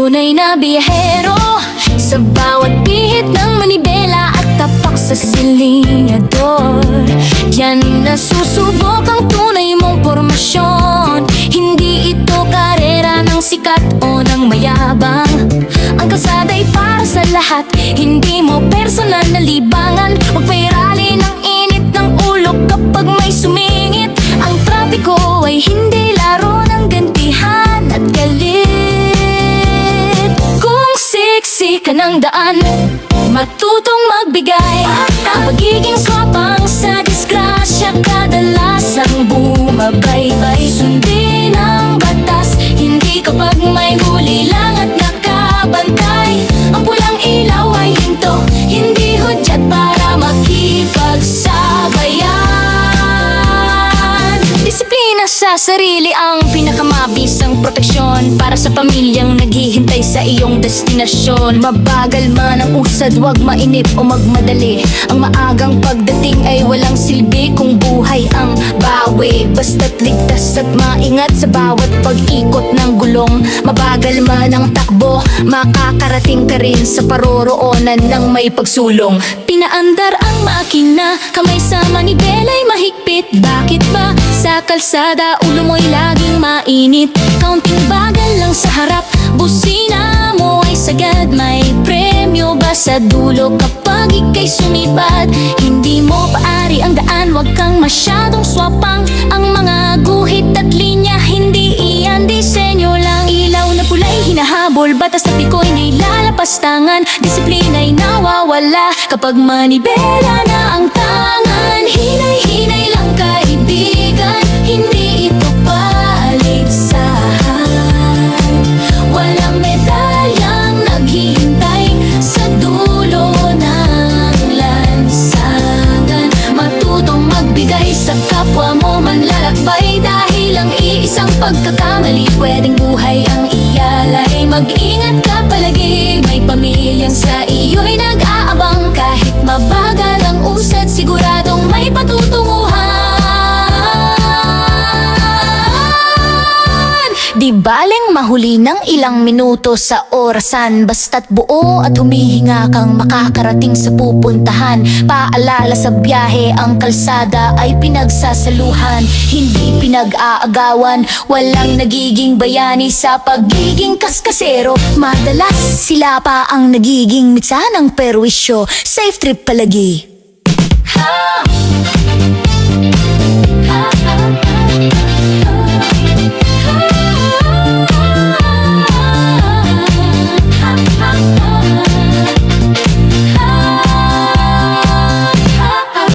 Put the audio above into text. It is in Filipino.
Tunay na biyahero sa bawat pihit ng manibela at tapak sa silinyador. Diyan nasusubok ang tunay mong pormasyon. Hindi ito karera ng sikat o ng mayabang. Ang kalsada'y para sa lahat, hindi mo personal na libangan. Huwag pairali ng init ng ulo kapag may sumingit. Ang trapiko ay hindi laro ng gantihan at galit. Siksi ka ng daan, matutong magbigay. Ang pagiging swapang sa disgrasya kadalasang bumabaybay. Sundin ang batas, hindi kapag may huli lang at nakabantay. Ang pulang ilaw ay hinto, hindi hudyat para makipagsabayan. Disiplina sa sarili ang pinakamabisang proteksyon para sa pamilyang naghihintay sa iyong destinasyon. Mabagal man ang usad, wag mainip o magmadali. Ang maagang pagdating ay walang silbi kung buhay ang bawi. Basta't ligtas at maingat sa bawat pag-ikot ng gulong. Mabagal man ang takbo, makakarating ka rin sa paroroonan ng may pagsulong. Pinaandar ang makina, kamay sa manibela'y mahigpit. Bakit ba sa kalsada ulo mo'y laging mainit? Kaunting bagal lang sa harap, busina mo ay sagad. May premyo ba sa dulo kapag ika'y sumipad? Hindi mo paari ang daan, wag kang masyadong swapang. Ang mga guhit at linya, hindi iyan disenyo lang. Ilaw na pula'y hinahabol, batas at piko'y nailalapastangan. Disiplina'y nawawala kapag manibela na ang tangan. Hinay-hinay lang kaibigan, hindi ito paligsahan. Walang medalyang naghihintay sa dulo ng lansangan. Matutong magbigay sa kapwa mo manlalakbay. Dahil ang iisang pagkakamali pwedeng buhay ang iyalay. Mag-ingat ka palagi, may pamilyang sa iyo'y nag-aabang. Kahit mabagal ang usad, siguradong may patutunguhan. Di baling mahuli ng ilang minuto sa orasan, basta't buo at humihinga kang makakarating sa pupuntahan. Paalala sa biyahe, ang kalsada ay pinagsasaluhan, hindi pinag-aagawan. Walang nagiging bayani sa pagiging kaskasero. Madalas sila pa ang nagiging mitsa ng perwisyo. Safe trip palagi.